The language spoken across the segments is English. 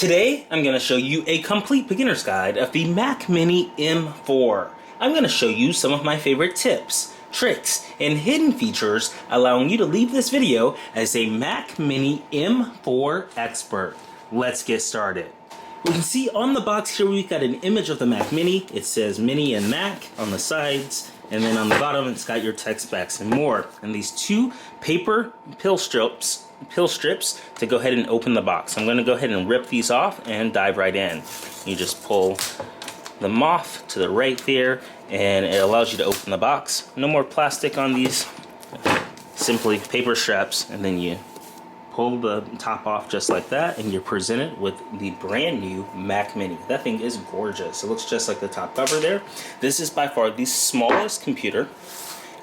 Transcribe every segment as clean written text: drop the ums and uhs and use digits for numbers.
Today, I'm going to show you a complete beginner's guide of the Mac Mini M4. I'm going to show you some of my favorite tips, tricks, and hidden features allowing you to leave this video as a Mac Mini M4 expert. Let's get started. We can see on the box here we've got an image of the Mac Mini. It says Mini and Mac on the sides, and then on the bottom it's got your text specs and more. And these two paper pill strips to go ahead and open the box. I'm going to go ahead and rip these off and dive right in. You just pull them off to the right there, and it allows you to open the box. No more plastic on these, simply paper straps, and then you pull the top off just like that, and you're presented with the brand new Mac Mini. That thing is gorgeous. It looks just like the top cover there. This is by far the smallest computer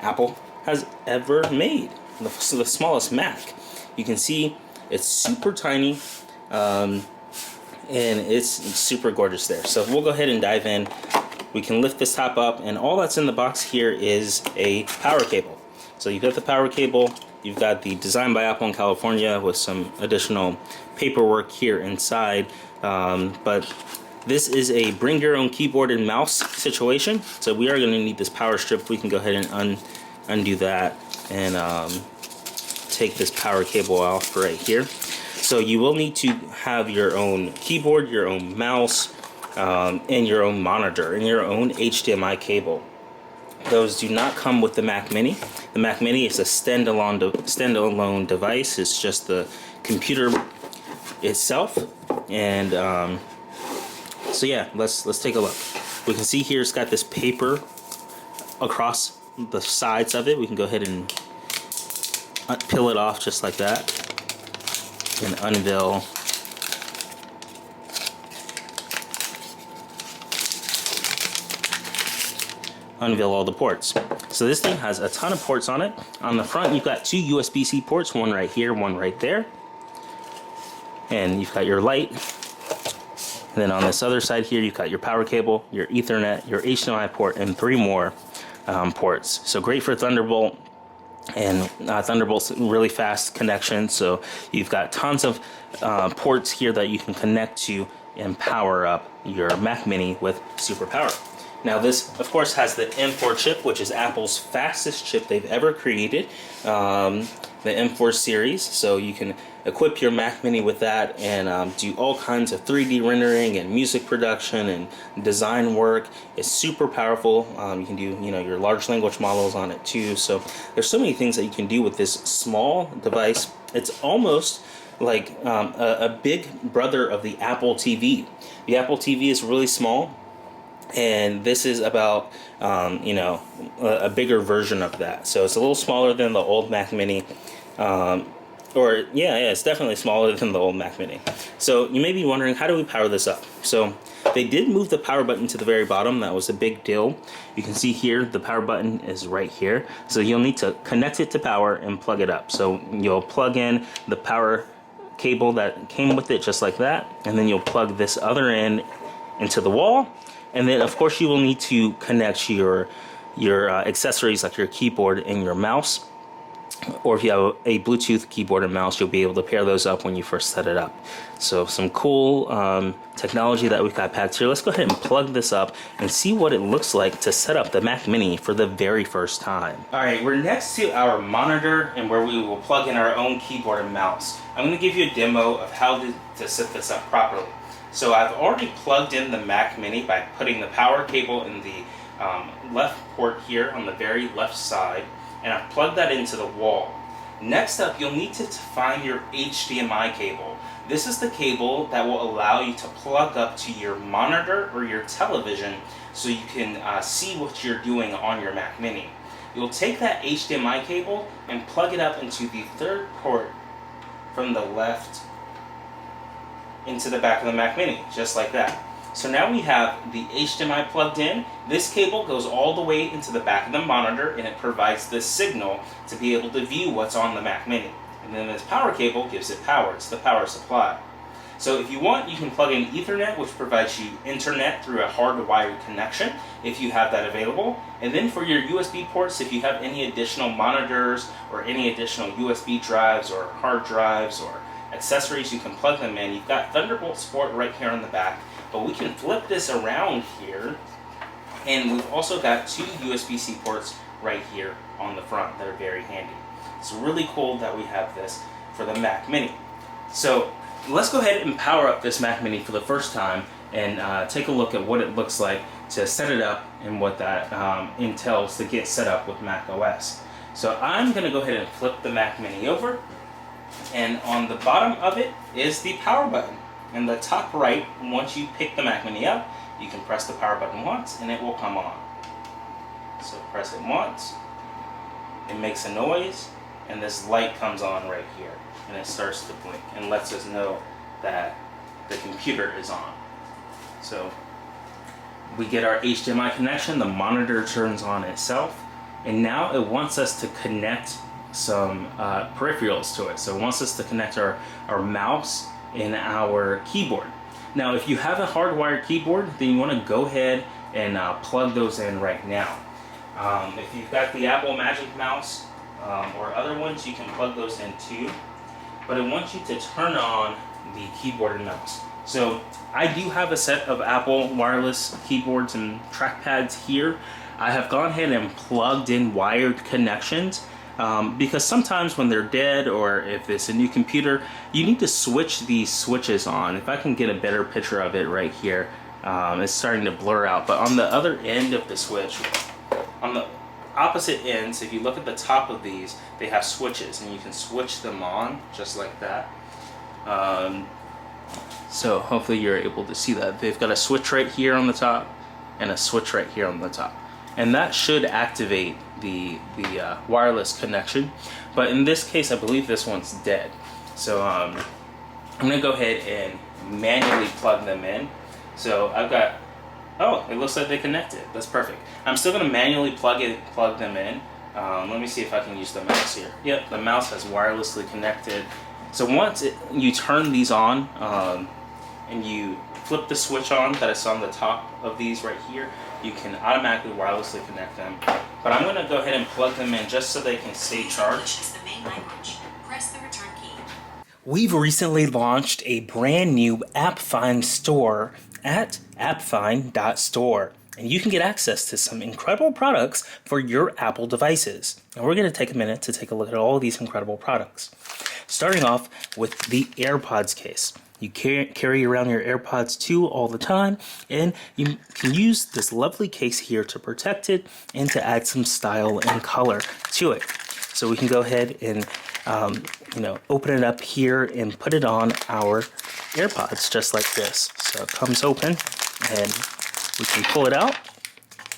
Apple has ever made. The smallest Mac. You can see it's super tiny, and it's super gorgeous there. So we'll go ahead and dive in. We can lift this top up, and all that's in the box here is a power cable. So you've got the power cable, you've got the Design by Apple in California with some additional paperwork here inside, but this is a bring your own keyboard and mouse situation. So we are going to need this power strip. We can go ahead and undo that and take this power cable off right here. So you will need to have your own keyboard, your own mouse, and your own monitor, and your own HDMI cable. Those do not come with the Mac Mini. The Mac Mini is a standalone device. It's just the computer itself. And so yeah, let's take a look. We can see here it's got this paper across the sides of it. We can go ahead and peel it off just like that and unveil all the ports. So this thing has a ton of ports on it. On the front you've got two USB-C ports, one right here, one right there, and you've got your light. And then on this other side here you've got your power cable, your Ethernet, your HDMI port, and three more ports. So great for Thunderbolt, and Thunderbolt's really fast connection, so you've got tons of ports here that you can connect to and power up your Mac Mini with super power. Now this of course has the M4 chip, which is Apple's fastest chip they've ever created, the M4 series. So you can equip your Mac Mini with that and do all kinds of 3D rendering and music production and design work. It's super powerful. You can do your large language models on it too. So there's so many things that you can do with this small device. It's almost like a big brother of the Apple TV. The Apple TV is really small, and this is about a bigger version of that. So it's a little smaller than the old Mac Mini, it's definitely smaller than the old Mac Mini. So you may be wondering, how do we power this up? So they did move the power button to the very bottom. That was a big deal. You can see here the power button is right here, so you'll need to connect it to power and plug it up. So you'll plug in the power cable that came with it just like that, and then you'll plug this other end into the wall. And then of course you will need to connect your accessories like your keyboard and your mouse, or if you have a Bluetooth keyboard and mouse, you'll be able to pair those up when you first set it up. So some cool technology that we've got packed here. Let's go ahead and plug this up and see what it looks like to set up the Mac Mini for the very first time. Alright, we're next to our monitor, and where we will plug in our own keyboard and mouse. I'm going to give you a demo of how to set this up properly. So I've already plugged in the Mac Mini by putting the power cable in the left port here on the very left side, and I've plugged that into the wall. Next up, you'll need to find your HDMI cable. This is the cable that will allow you to plug up to your monitor or your television so you can see what you're doing on your Mac Mini. You'll take that HDMI cable and plug it up into the third port from the left into the back of the Mac Mini, just like that. So now we have the HDMI plugged in. This cable goes all the way into the back of the monitor, and it provides this signal to be able to view what's on the Mac Mini. And then this power cable gives it power. It's the power supply. So if you want, you can plug in Ethernet, which provides you internet through a hardwired connection if you have that available. And then for your USB ports, if you have any additional monitors or any additional USB drives or hard drives or accessories, you can plug them in. You've got Thunderbolt support right here on the back, but we can flip this around here, and we've also got 2 USB-C ports right here on the front that are very handy. It's really cool that we have this for the Mac Mini. So let's go ahead and power up this Mac Mini for the first time and take a look at what it looks like to set it up and what that entails to get set up with Mac OS. So I'm going to go ahead and flip the Mac Mini over, and on the bottom of it is the power button. In the top right, once you pick the Mac Mini up, you can press the power button once and it will come on. So press it once, it makes a noise, and this light comes on right here, and it starts to blink and lets us know that the computer is on. So we get our HDMI connection, the monitor turns on itself, and now it wants us to connect some peripherals to it. So it wants us to connect our mouse and our keyboard. Now if you have a hardwired keyboard, then you want to go ahead and plug those in right now. If you've got the Apple Magic Mouse or other ones, you can plug those in too. But it wants you to turn on the keyboard and mouse. So I do have a set of Apple wireless keyboards and trackpads here. I have gone ahead and plugged in wired connections because sometimes when they're dead, or if it's a new computer, you need to switch these switches on. If I can get a better picture of it right here, it's starting to blur out. But on the other end of the switch, on the opposite ends, if you look at the top of these, they have switches, and you can switch them on just like that. So hopefully you're able to see that. They've got a switch right here on the top and a switch right here on the top, and that should activate the wireless connection. But in this case, I believe this one's dead. So I'm gonna go ahead and manually plug them in. So I've got, oh, it looks like they connected. That's perfect. I'm still gonna manually plug them in. Let me see if I can use the mouse here. Yep, the mouse has wirelessly connected. So once you turn these on and you flip the switch on that is on the top of these right here, you can automatically wirelessly connect them. But I'm going to go ahead and plug them in just so they can stay charged. Press the return key. We've recently launched a brand new AppFind Store at appfind.store. And you can get access to some incredible products for your Apple devices. And we're going to take a minute to take a look at all of these incredible products. Starting off with the AirPods case. You carry around your AirPods 2 all the time, and you can use this lovely case here to protect it and to add some style and color to it. So we can go ahead and open it up here and put it on our AirPods just like this. So it comes open, and we can pull it out,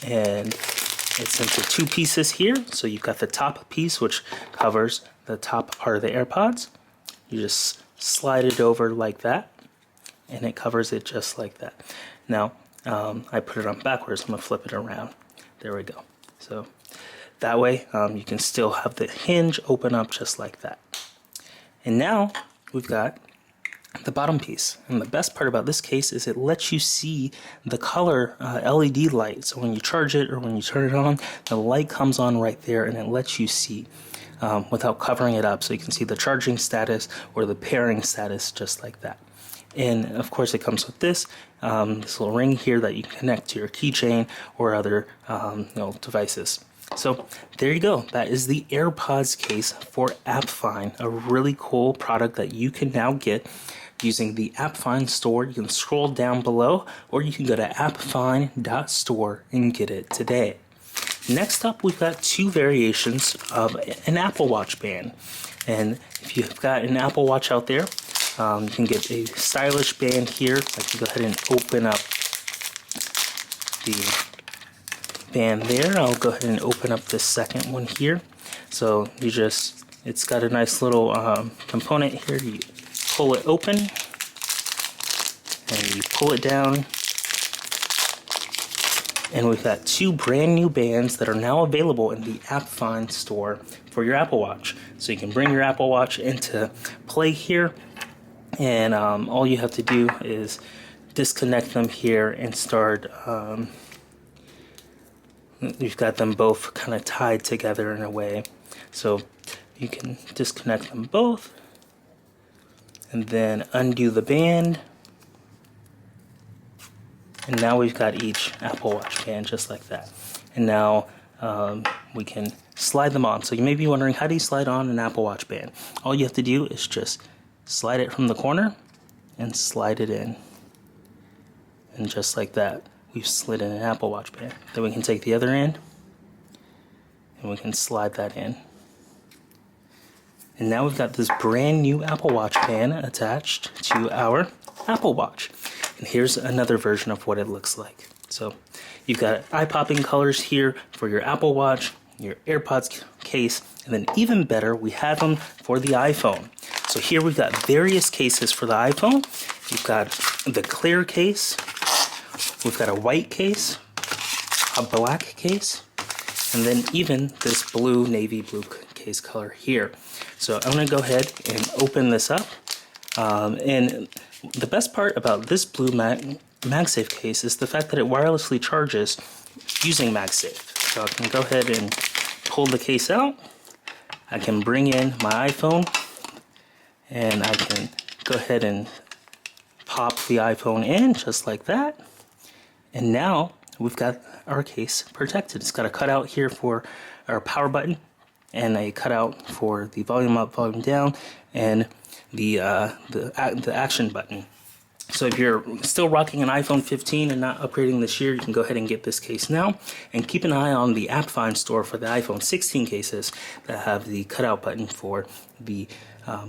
and it's into 2 pieces here. So you've got the top piece, which covers the top part of the AirPods. You just slide it over like that, and it covers it just like that. Now, I put it on backwards. I'm going to flip it around. There we go. So that way, you can still have the hinge open up just like that. And now, we've got the bottom piece. And the best part about this case is it lets you see the color LED light. So when you charge it or when you turn it on, the light comes on right there, and it lets you see without covering it up, so you can see the charging status or the pairing status just like that. And of course it comes with this little ring here that you can connect to your keychain or other devices. So there you go. That is the AirPods case for AppFind, a really cool product that you can now get using the AppFind Store. You can scroll down below, or you can go to appfind.store and get it today. Next up, we've got 2 variations of an Apple Watch band. And if you've got an Apple Watch out there, you can get a stylish band here. I can go ahead and open up the band there. I'll go ahead and open up this second one here. So it's got a nice little component here. You pull it open, and you pull it down. And we've got 2 brand new bands that are now available in the AppFind Store for your Apple Watch. So you can bring your Apple Watch into play here, and all you have to do is disconnect them here and start. You've got them both kind of tied together in a way. So you can disconnect them both, and then undo the band. And now we've got each Apple Watch band just like that. And now we can slide them on. So you may be wondering, how do you slide on an Apple Watch band? All you have to do is just slide it from the corner and slide it in. And just like that, we've slid in an Apple Watch band. Then we can take the other end and we can slide that in. And now we've got this brand new Apple Watch band attached to our Apple Watch. And here's another version of what it looks like. So you've got eye-popping colors here for your Apple Watch, your AirPods case, and then even better, we have them for the iPhone. So here we've got various cases for the iPhone. We've got the clear case, we've got a white case, a black case, and then even this blue, navy blue case color here. So I'm going to go ahead and open this up. And the best part about this blue MagSafe case is the fact that it wirelessly charges using MagSafe. So I can go ahead and pull the case out. I can bring in my iPhone, and I can go ahead and pop the iPhone in just like that. And now we've got our case protected. It's got a cutout here for our power button, and a cutout for the volume up, volume down, and the action button. So if you're still rocking an iPhone 15 and not upgrading this year, you can go ahead and get this case now. And keep an eye on the AppFind Store for the iPhone 16 cases that have the cutout button for the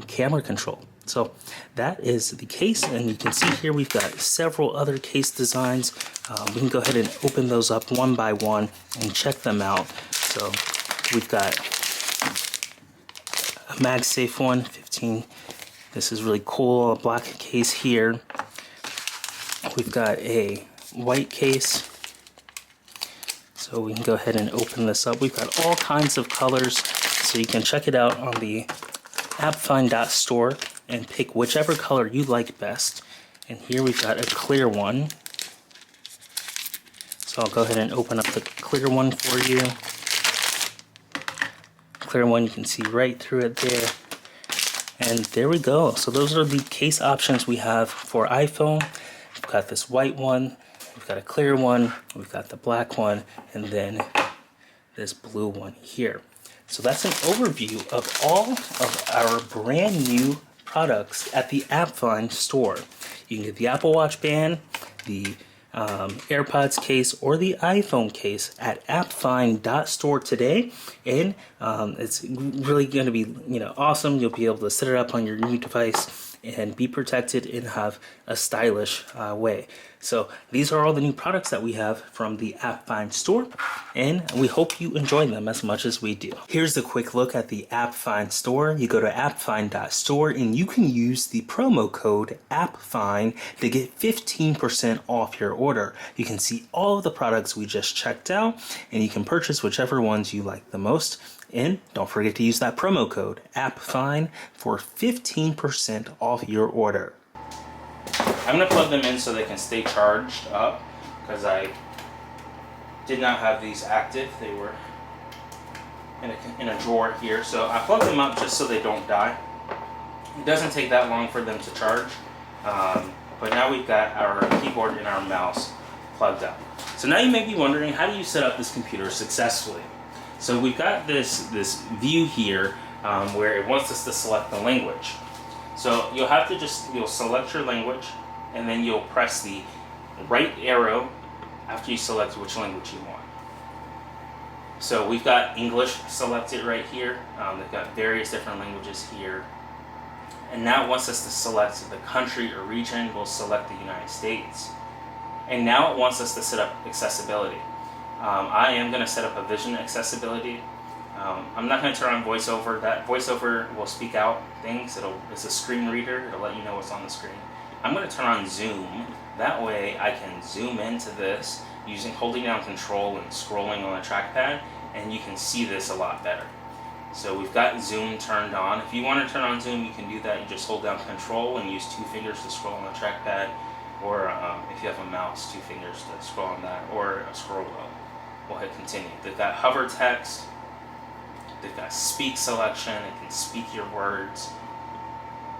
camera control. So that is the case, and you can see here we've got several other case designs. We can go ahead and open those up one by one and check them out. So we've got a MagSafe one, 15. This is really cool, a black case here. We've got a white case. So we can go ahead and open this up. We've got all kinds of colors, so you can check it out on the AppFind.store and pick whichever color you like best. And here we've got a clear one. So I'll go ahead and open up the clear one for you. Clear one, you can see right through it there. And there we go. So those are the case options we have for iPhone. We've got this white one, we've got a clear one, we've got the black one, and then this blue one here. So that's an overview of all of our brand new products at the AppFind Store. You can get the Apple Watch band, the AirPods case, or the iPhone case at appfind.store today, and it's really going to be awesome. You'll be able to set it up on your new device and be protected and have a stylish way. So these are all the new products that we have from the AppFind Store, and we hope you enjoy them as much as we do. Here's a quick look at the AppFind Store. You go to appfind.store and you can use the promo code AppFind to get 15% off your order. You can see all of the products we just checked out, and you can purchase whichever ones you like the most. And don't forget to use that promo code AppFind for 15% off your order. I'm going to plug them in so they can stay charged up, because I did not have these active. They were in a drawer here. So I plugged them up just so they don't die. It doesn't take that long for them to charge. But now we've got our keyboard and our mouse plugged up. So now you may be wondering, how do you set up this computer successfully? So we've got this view here where it wants us to select the language. So you'll have to you'll select your language, and then you'll press the right arrow after you select which language you want. So we've got English selected right here. They've got various different languages here. And now it wants us to select the country or region. We'll select the United States. And now it wants us to set up accessibility. I am going to set up a vision accessibility. I'm not going to turn on voiceover. That voiceover will speak out things. It's a screen reader. It'll let you know what's on the screen. I'm going to turn on zoom. That way I can zoom into this holding down control and scrolling on the trackpad, and you can see this a lot better. So we've got zoom turned on. If you want to turn on zoom, you can do that. You just hold down control and use 2 fingers to scroll on the trackpad, or if you have a mouse, 2 fingers to scroll on that, or a scroll wheel. We'll hit continue. They've got hover text. They've got speak selection. It can speak your words.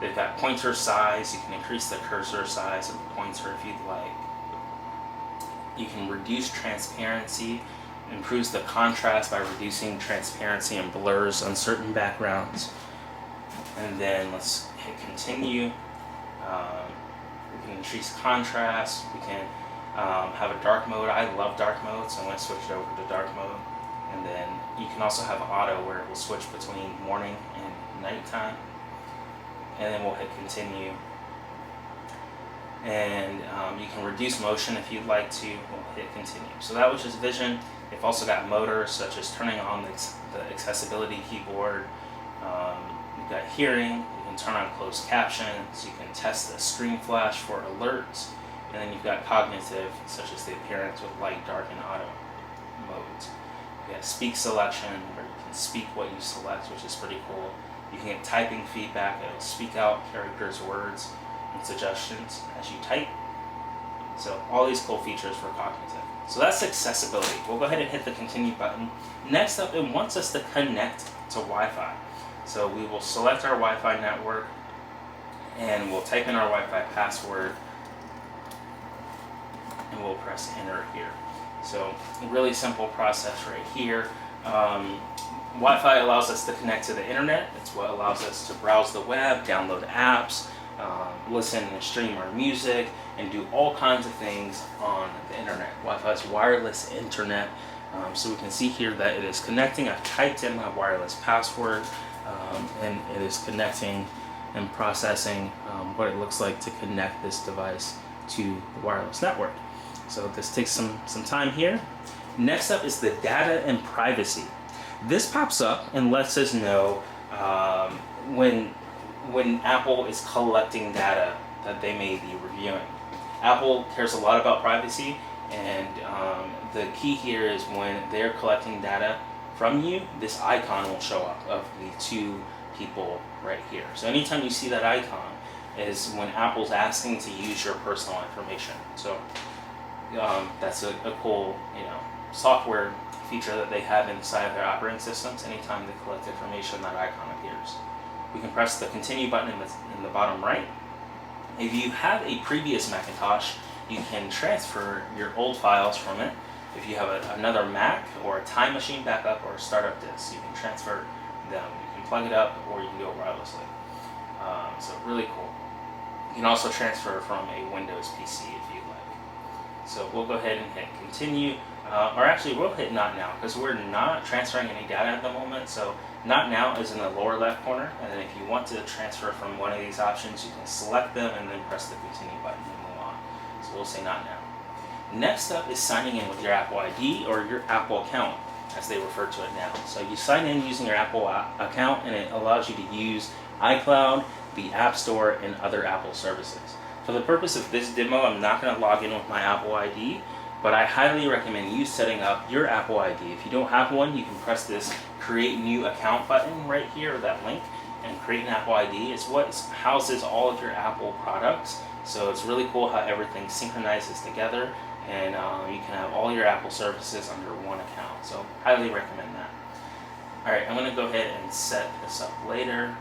They've got pointer size. You can increase the cursor size of the pointer if you'd like. You can reduce transparency, improves the contrast by reducing transparency and blurs on certain backgrounds. And then let's hit continue. We can increase contrast. We can have a dark mode. I love dark mode, so I'm going to switch it over to dark mode. And then you can also have auto where it will switch between morning and nighttime. And then we'll hit continue. And you can reduce motion if you'd like to. We'll hit continue. So that was just vision. They've also got motors such as turning on the accessibility keyboard. You've got hearing. You can turn on closed captions. You can test the screen flash for alerts. And then you've got cognitive, such as the appearance with light, dark, and auto modes. You got speak selection, where you can speak what you select, which is pretty cool. You can get typing feedback. It'll speak out characters, words, and suggestions as you type. So all these cool features for cognitive. So that's accessibility. We'll go ahead and hit the continue button. Next up, it wants us to connect to Wi-Fi. So we will select our Wi-Fi network and we'll type in our Wi-Fi password and we'll press enter here. So a really simple process right here. Wi-Fi allows us to connect to the internet. It's what allows us to browse the web, download apps, listen and stream our music, and do all kinds of things on the internet. Wi-Fi is wireless internet. So we can see here that it is connecting. I've typed in my wireless password and it is connecting and processing what it looks like to connect this device to the wireless network. So this takes some time here. Next up is the data and privacy. This pops up and lets us know when Apple is collecting data that they may be reviewing. Apple cares a lot about privacy, and the key here is when they're collecting data from you, this icon will show up of the two people right here. So anytime you see that icon is when Apple's asking to use your personal information. So that's a cool, software feature that they have inside of their operating systems. Anytime they collect information, that icon appears. We can press the continue button in the bottom right. If you have a previous Macintosh, you can transfer your old files from it. If you have another Mac or a Time Machine backup or a startup disk, you can transfer them. You can plug it up or you can do it wirelessly. So really cool. You can also transfer from a Windows PC if you'd like. So we'll go ahead and hit continue. Or actually we'll hit not now because we're not transferring any data at the moment. So not now is in the lower left corner, and then if you want to transfer from one of these options, you can select them and then press the continue button and move on. So we'll say not now. Next up is signing in with your Apple ID or your Apple account, as they refer to it now. So you sign in using your Apple account and it allows you to use iCloud, the App Store, and other Apple services. For the purpose of this demo, I'm not going to log in with my Apple ID, but I highly recommend you setting up your Apple ID. If you don't have one, you can press this create new account button right here, or that link, and create an Apple ID. It's what houses all of your Apple products. So it's really cool how everything synchronizes together, and you can have all your Apple services under one account. So highly recommend that. Alright, I'm going to go ahead and set this up later.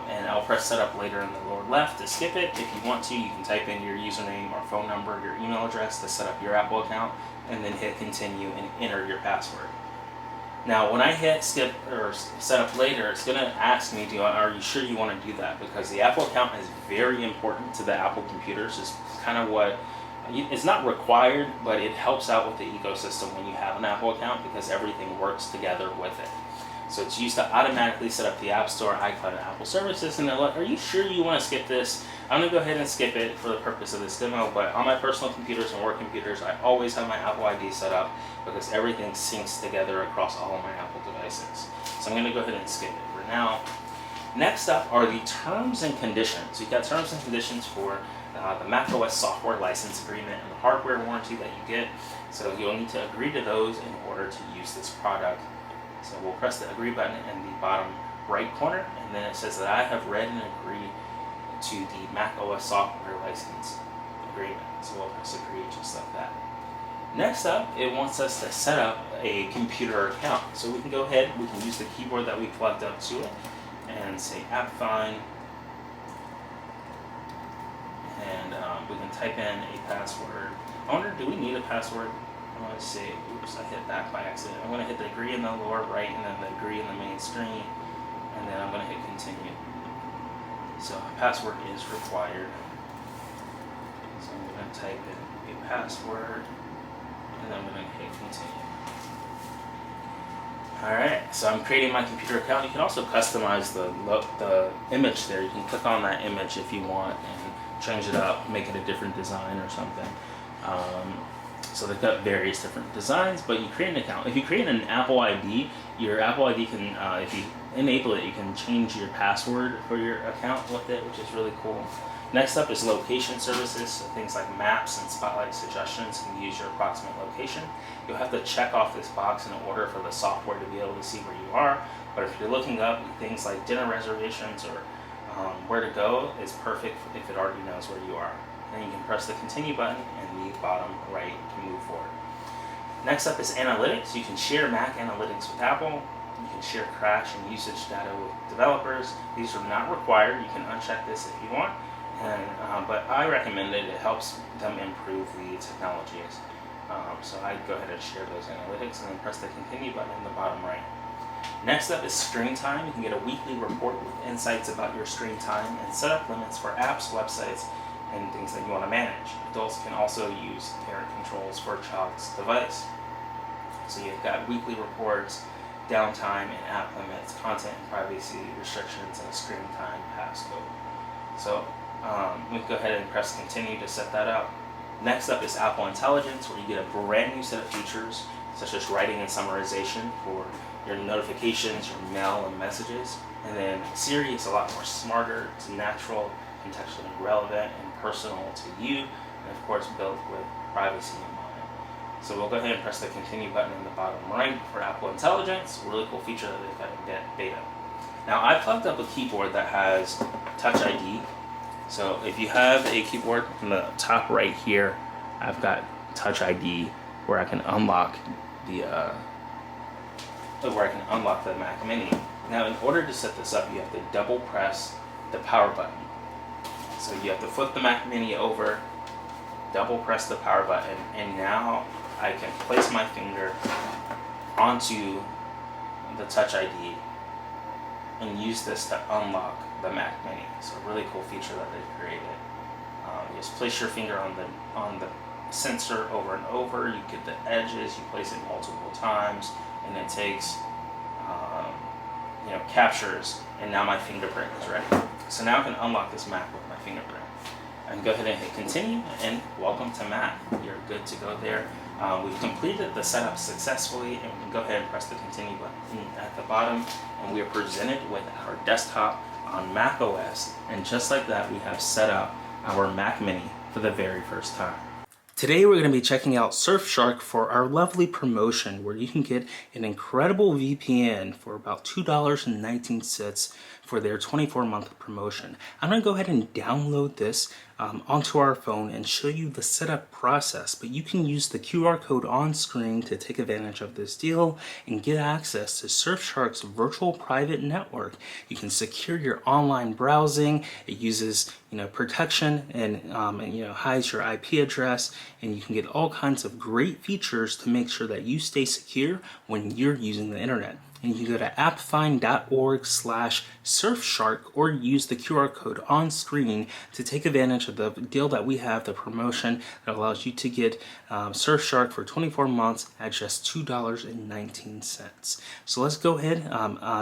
And I'll press set up later in the lower left to skip it. If you want to, you can type in your username or phone number, your email address to set up your Apple account, and then hit continue and enter your password. Now when I hit skip or set up later, it's going to ask me, are you sure you want to do that? Because the Apple account is very important to the Apple computers. It's kind of what, it's not required, but it helps out with the ecosystem when you have an Apple account because everything works together with it. So it's used to automatically set up the App Store, iCloud, and Apple services, and they're like, are you sure you want to skip this? I'm going to go ahead and skip it for the purpose of this demo, but on my personal computers and work computers, I always have my Apple ID set up because everything syncs together across all of my Apple devices. So I'm going to go ahead and skip it for now. Next up are the terms and conditions. You've got terms and conditions for the macOS software license agreement and the hardware warranty that you get. So you'll need to agree to those in order to use this product. So we'll press the agree button in the bottom right corner, and then it says that I have read and agreed to the macOS software license agreement. So we'll press agree just like that. Next up, it wants us to set up a computer account. So we can go ahead, we can use the keyboard that we plugged up to it, and say AppFind, and we can type in a password. I wonder, do we need a password? I want to say, oops, I hit back by accident. I'm going to hit the agree in the lower right and then the agree in the main screen, and then I'm going to hit continue. So a password is required. So I'm going to type in a password, and then I'm going to hit continue. Alright, so I'm creating my computer account. You can also customize the image there. You can click on that image if you want and change it up, make it a different design or something. So they've got various different designs, but you create an account. If you create an Apple ID, your Apple ID can, if you enable it, you can change your password for your account with it, which is really cool. Next up is location services, so things like maps and spotlight suggestions can use your approximate location. You'll have to check off this box in order for the software to be able to see where you are, but if you're looking up things like dinner reservations or where to go, it's perfect if it already knows where you are. Then you can press the continue button in the bottom right to move forward. Next up is analytics. You can share Mac analytics with Apple. You can share crash and usage data with developers. These are not required. You can uncheck this if you want. But I recommend it. It helps them improve the technologies. So I go ahead and share those analytics and then press the continue button in the bottom right. Next up is screen time. You can get a weekly report with insights about your screen time and set up limits for apps, websites, and things that you want to manage. Adults can also use parent controls for a child's device. So you've got weekly reports, downtime and app limits, content and privacy restrictions, and a screen time passcode. So we can go ahead and press continue to set that up. Next up is Apple Intelligence, where you get a brand new set of features such as writing and summarization for your notifications, your mail and messages. And then Siri is a lot more smarter, it's natural, contextually relevant, and personal to you, and of course built with privacy in mind. So we'll go ahead and press the continue button in the bottom right for Apple Intelligence, a really cool feature that they've got in beta. Now I plugged up a keyboard that has Touch ID. So if you have a keyboard in the top right here, I've got Touch ID where I can unlock the Mac Mini. Now in order to set this up, you have to double press the power button. So you have to flip the Mac Mini over, double press the power button, and now I can place my finger onto the Touch ID and use this to unlock the Mac Mini. So a really cool feature that they've created. You just place your finger on the sensor over and over. You get the edges. You place it multiple times, and it takes captures. And now my fingerprint is ready. So now I can unlock this Mac with my fingerprint. I can go ahead and hit continue, and welcome to Mac. You're good to go there. We've completed the setup successfully, and we can go ahead and press the continue button at the bottom, and we are presented with our desktop on Mac OS, and just like that, we have set up our Mac Mini for the very first time. Today we're going to be checking out Surfshark for our lovely promotion where you can get an incredible VPN for about $2.19 for their 24-month promotion. I'm going to go ahead and download this onto our phone and show you the setup process, but you can use the QR code on screen to take advantage of this deal and get access to Surfshark's virtual private network. You can secure your online browsing. It uses protection and hides your IP address, and you can get all kinds of great features to make sure that you stay secure when you're using the internet. And you can go to appfind.org/Surfshark or use the QR code on screen to take advantage of the deal that we have, the promotion that allows you to get Surfshark for 24 months at just $2.19. So let's go ahead.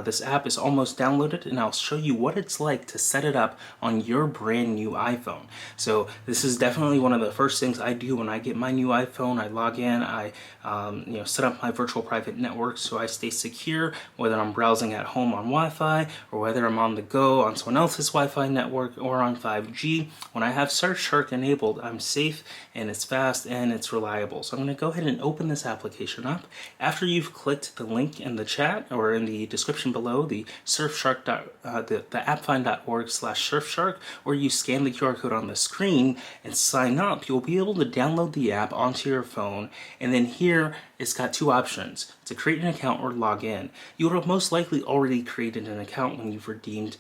This app is almost downloaded, and I'll show you what it's like to set it up on your brand new iPhone. So this is definitely one of the first things I do when I get my new iPhone. I log in, I set up my virtual private network so I stay secure, whether I'm browsing at home on Wi-Fi or whether I'm on the go on someone else's Wi-Fi network or on 5G. When I have Surfshark enabled, I'm safe and it's fast and it's reliable. So I'm going to go ahead and open this application up. After you've clicked the link in the chat or in the description below, the Surfshark, the appfind.org/Surfshark, or you scan the QR code on the screen and sign up, you'll be able to download the app onto your phone, and then here it's got two options: to create an account or log in. You would have most likely already created an account when you've redeemed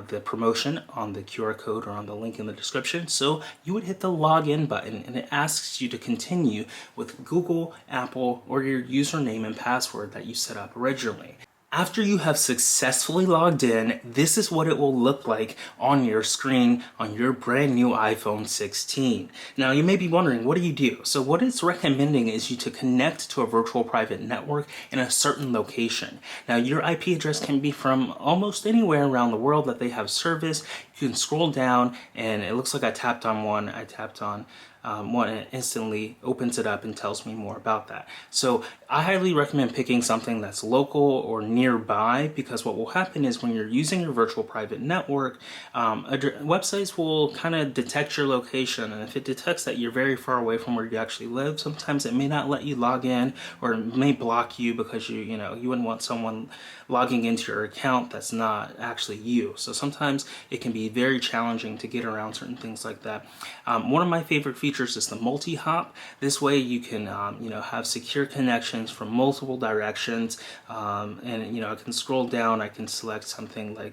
the promotion on the QR code or on the link in the description. So you would hit the login button and it asks you to continue with Google, Apple, or your username and password that you set up originally. After you have successfully logged in, this is what it will look like on your screen on your brand new iPhone 16. Now you may be wondering, what do you do? So what it's recommending is you to connect to a virtual private network in a certain location. Now your IP address can be from almost anywhere around the world that they have service. You can scroll down and it looks like I tapped on one. I tapped on one, and it instantly opens it up and tells me more about that. So I highly recommend picking something that's local or nearby, because what will happen is when you're using your virtual private network, websites will kind of detect your location, and if it detects that you're very far away from where you actually live, sometimes it may not let you log in, or it may block you because you wouldn't want someone logging into your account that's not actually you. So sometimes it can be very challenging to get around certain things like that. One of my favorite features is the multi-hop. This way you can have secure connections from multiple directions, and I can scroll down. I can select something like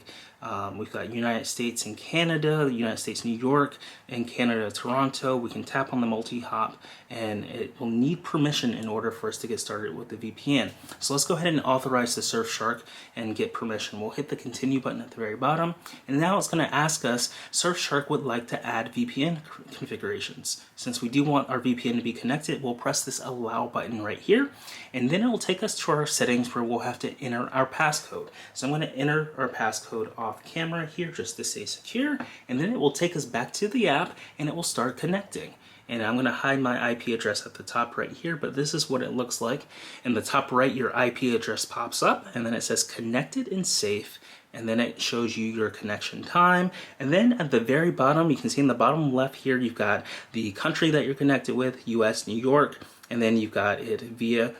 we've got United States and Canada, United States, New York, and Canada, Toronto. We can tap on the multi-hop and it will need permission in order for us to get started with the VPN. So let's go ahead and authorize the Surfshark and get permission. We'll hit the continue button at the very bottom, and now it's going to ask us, Surfshark would like to add VPN configurations. Since we do want our VPN to be connected, we'll press this allow button right here, and then it will take us to our settings where we'll have to enter our passcode. So I'm going to enter our passcode off camera here just to stay secure, and then it will take us back to the app and it will start connecting. And I'm going to hide my IP address at the top right here, but this is what it looks like. In the top right, your IP address pops up, and then it says connected and safe, and then it shows you your connection time. And then at the very bottom, you can see in the bottom left here, you've got the country that you're connected with, US, New York, and then you've got it via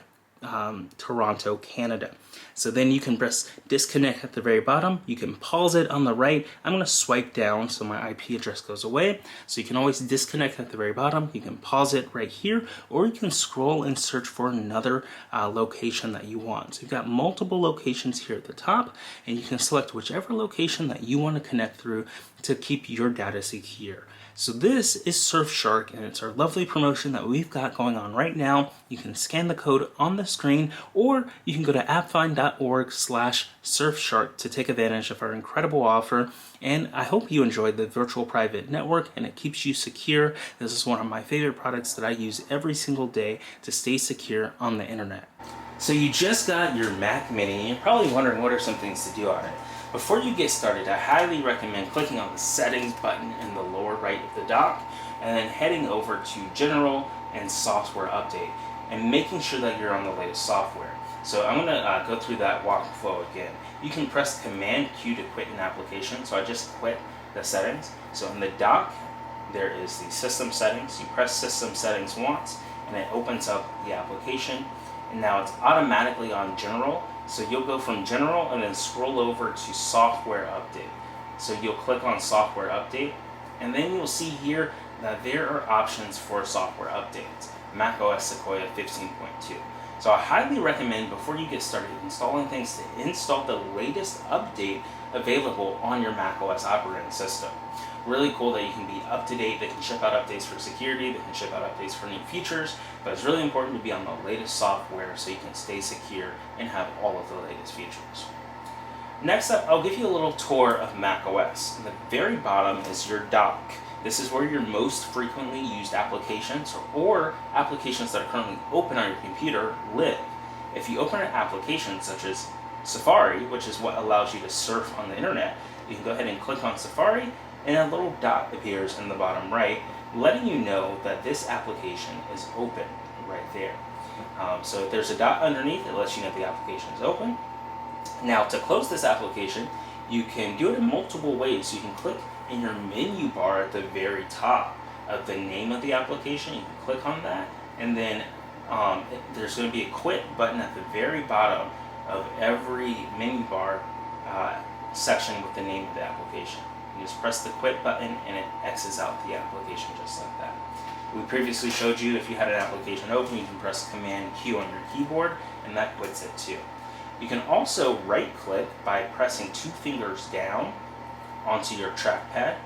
Toronto, Canada. So then you can press disconnect at the very bottom. You can pause it on the right. I'm going to swipe down so my IP address goes away. So you can always disconnect at the very bottom. You can pause it right here, or you can scroll and search for another location that you want. So you've got multiple locations here at the top, and you can select whichever location that you want to connect through to keep your data secure. So this is Surfshark, and it's our lovely promotion that we've got going on right now. You can scan the code on the screen, or you can go to appfind.org/Surfshark to take advantage of our incredible offer. And I hope you enjoyed the virtual private network and it keeps you secure. This is one of my favorite products that I use every single day to stay secure on the internet. So you just got your Mac Mini, and you're probably wondering what are some things to do on it. Before you get started, I highly recommend clicking on the settings button in the lower right of the dock, and then heading over to General and Software Update, and making sure that you're on the latest software. So I'm going to go through that workflow again. You can press Command Q to quit an application, so I just quit the settings. So in the dock, there is the system settings. You press system settings once, and it opens up the application, and now it's automatically on General. So you'll go from General and then scroll over to Software Update. So you'll click on Software Update, and then you'll see here that there are options for software updates. macOS Sequoia 15.2. So I highly recommend, before you get started installing things, to install the latest update available on your macOS operating system. Really cool that you can be up to date. They can ship out updates for security, they can ship out updates for new features, but it's really important to be on the latest software so you can stay secure and have all of the latest features. Next up, I'll give you a little tour of macOS. At the very bottom is your dock. This is where your most frequently used applications or applications that are currently open on your computer live. If you open an application such as Safari, which is what allows you to surf on the internet, you can go ahead and click on Safari, and a little dot appears in the bottom right, letting you know that this application is open right there. So if there's a dot underneath, it lets you know the application is open. Now, to close this application, you can do it in multiple ways. You can click in your menu bar at the very top of the name of the application. You can click on that, and then there's going to be a quit button at the very bottom of every menu bar section with the name of the application. You just press the quit button and it X's out the application just like that. We previously showed you if you had an application open, you can press Command Q on your keyboard and that quits it too. You can also right click by pressing 2 fingers down onto your trackpad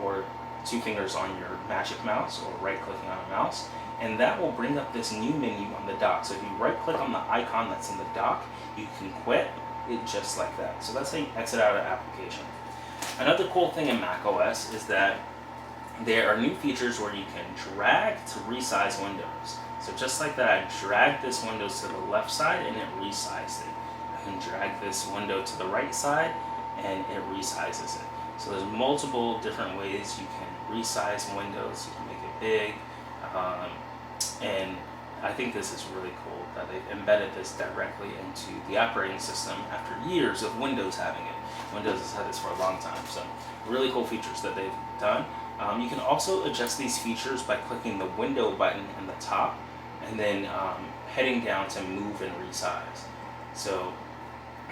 or 2 fingers on your magic mouse or right clicking on a mouse, and that will bring up this new menu on the dock. So if you right click on the icon that's in the dock, you can quit it just like that. So that's how you exit out of the application. Another cool thing in macOS is that there are new features where you can drag to resize windows. So just like that, I drag this window to the left side and it resized it. I can drag this window to the right side and it resizes it. So there's multiple different ways you can resize windows. You can make it big, and I think this is really cool that they've embedded this directly into the operating system after years of Windows having it. Windows has had this for a long time, so really cool features that they've done. You can also adjust these features by clicking the window button in the top and then heading down to move and resize. So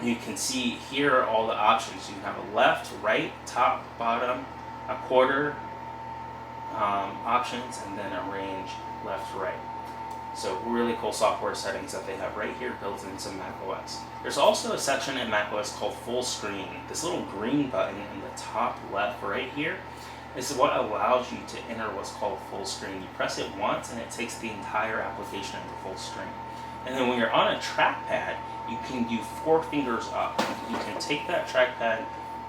you can see here are all the options. You can have a left, right, top, bottom, a quarter options, and then a range left, right. So really cool software settings that they have right here built into macOS. There's also a section in macOS called full screen. This little green button in the top left right here is what allows you to enter what's called full screen. You press it once and it takes the entire application into full screen. And then when you're on a trackpad, you can do 4 fingers up. You can take that trackpad,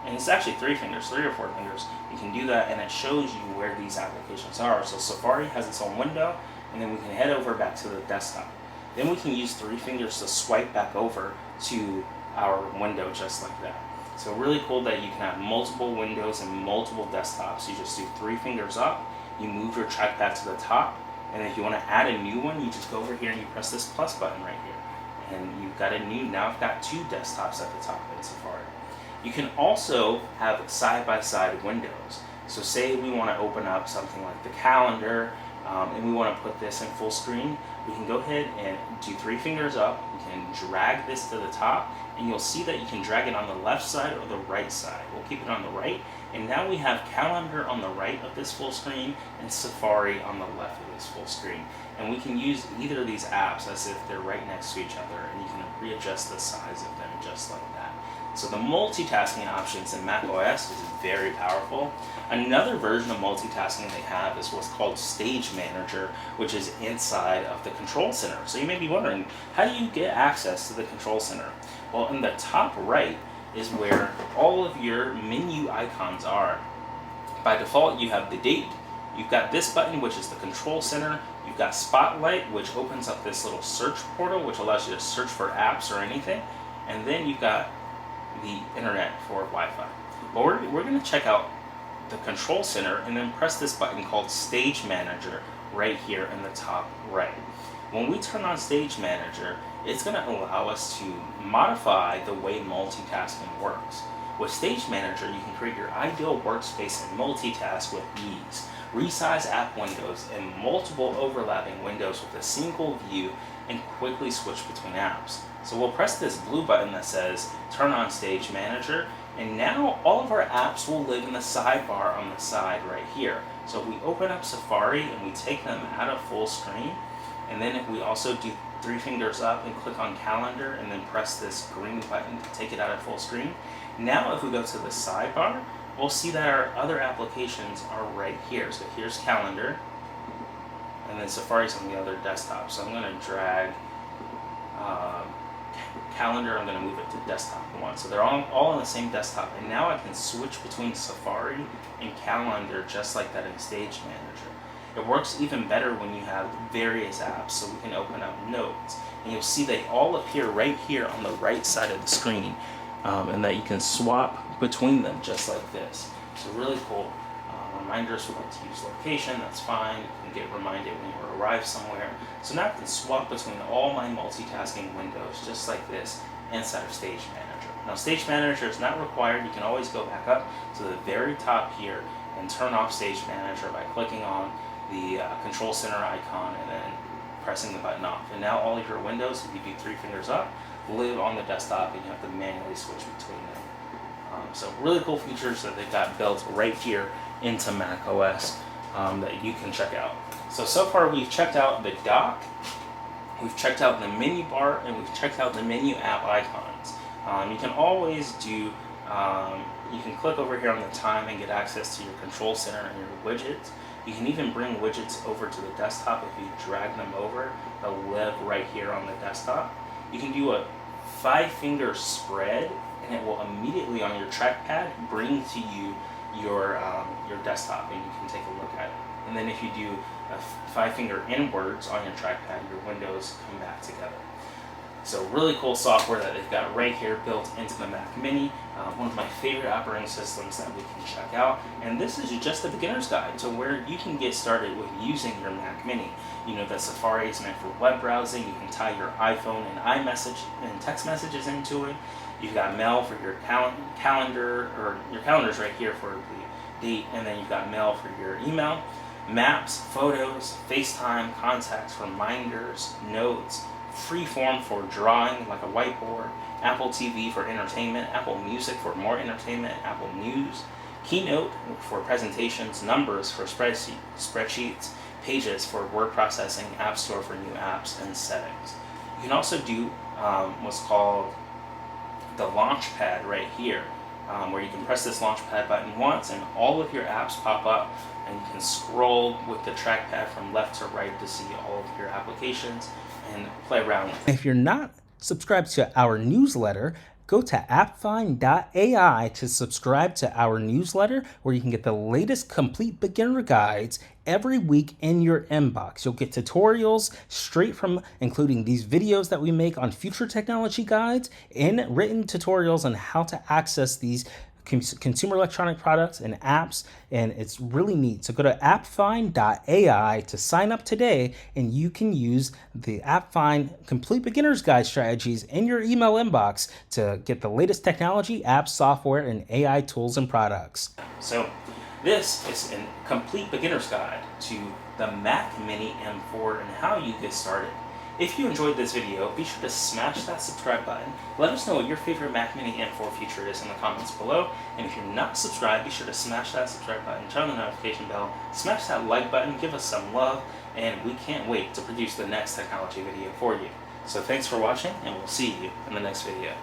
and it's actually 3 fingers, 3 or 4 fingers. You can do that and it shows you where these applications are. So Safari has its own window, and then we can head over back to the desktop. Then we can use 3 fingers to swipe back over to our window just like that. So really cool that you can have multiple windows and multiple desktops. You just do 3 fingers up, you move your trackpad to the top, and if you want to add a new one, you just go over here and you press this plus button right here. And you've got a new, now I've got 2 desktops at the top in Safari. You can also have side-by-side windows. So say we want to open up something like the calendar, and we want to put this in full screen, we can go ahead and do 3 fingers up, we can drag this to the top, and you'll see that you can drag it on the left side or the right side. We'll keep it on the right, and now we have calendar on the right of this full screen and Safari on the left of this full screen. And we can use either of these apps as if they're right next to each other, and you can readjust the size of them just like that. So the multitasking options in macOS is very powerful. Another version of multitasking they have is what's called Stage Manager, which is inside of the Control Center. So you may be wondering, how do you get access to the Control Center? Well, in the top right is where all of your menu icons are. By default, you have the date. You've got this button, which is the Control Center. You've got Spotlight, which opens up this little search portal, which allows you to search for apps or anything. And then you've got the internet for Wi-Fi. But we're going to check out the Control Center and then press this button called Stage Manager right here in the top right. When we turn on Stage Manager, it's going to allow us to modify the way multitasking works. With Stage Manager, you can create your ideal workspace and multitask with ease. Resize app windows and multiple overlapping windows with a single view and quickly switch between apps. So we'll press this blue button that says Turn on Stage Manager, and now all of our apps will live in the sidebar on the side right here. So if we open up Safari and we take them out of full screen, and then if we also do 3 fingers up and click on Calendar and then press this green button to take it out of full screen, now if we go to the sidebar, we'll see that our other applications are right here. So here's Calendar, and then Safari's on the other desktop. So I'm going to drag Calendar, I'm going to move it to desktop 1. So they're all on the same desktop, and now I can switch between Safari and Calendar just like that in Stage Manager. It works even better when you have various apps, so we can open up Notes, and you'll see they all appear right here on the right side of the screen, and that you can swap between them just like this. So really cool. Reminders, we like to use location, that's fine. You can get reminded when you arrive somewhere. So now I can swap between all my multitasking windows just like this inside of Stage Manager. Now Stage Manager is not required. You can always go back up to the very top here and turn off Stage Manager by clicking on the Control Center icon and then pressing the button off. And now all of your windows, if you do 3 fingers up, live on the desktop and you have to manually switch between them. So really cool features that they've got built right here into Mac OS that you can check out. So far we've checked out the dock, we've checked out the menu bar, and we've checked out the menu app icons. You can always do, you can click over here on the time and get access to your control center and your widgets. You can even bring widgets over to the desktop if you drag them over. They'll live right here on the desktop. You can do a 5-finger spread, and it will immediately on your trackpad bring to you your desktop, and you can take a look at it. And then if you do a 5-finger inwards on your trackpad, your windows come back together. So really cool software that they've got right here built into the Mac Mini. One of my favorite operating systems that we can check out. And this is just a beginner's guide to where you can get started with using your Mac Mini. You know that Safari is meant for web browsing. You can tie your iPhone and iMessage and text messages into it. You've got mail for your calendar, or your calendar's right here for the date, and then you've got mail for your email, maps, photos, FaceTime, contacts, reminders, notes, Freeform for drawing like a whiteboard, Apple TV for entertainment, Apple Music for more entertainment, Apple News, Keynote for presentations, Numbers for spreadsheets, Pages for word processing, App Store for new apps and settings. You can also do what's called the Launchpad right here, where you can press this Launchpad button once and all of your apps pop up, and you can scroll with the trackpad from left to right to see all of your applications and play around with it. If you're not subscribed to our newsletter, go to appfind.ai to subscribe to our newsletter, where you can get the latest complete beginner guides every week in your inbox. You'll get tutorials straight from, including these videos that we make on future technology guides, and written tutorials on how to access these consumer electronic products and apps, and it's really neat. So go to appfind.ai to sign up today, and you can use the AppFind Complete Beginner's Guide strategies in your email inbox to get the latest technology, apps, software, and AI tools and products. So this is a complete beginner's guide to the Mac Mini M4 and how you get started. If you enjoyed this video, be sure to smash that subscribe button. Let us know what your favorite Mac Mini M4 feature is in the comments below. And if you're not subscribed, be sure to smash that subscribe button, turn on the notification bell, smash that like button, give us some love, and we can't wait to produce the next technology video for you. So thanks for watching, and we'll see you in the next video.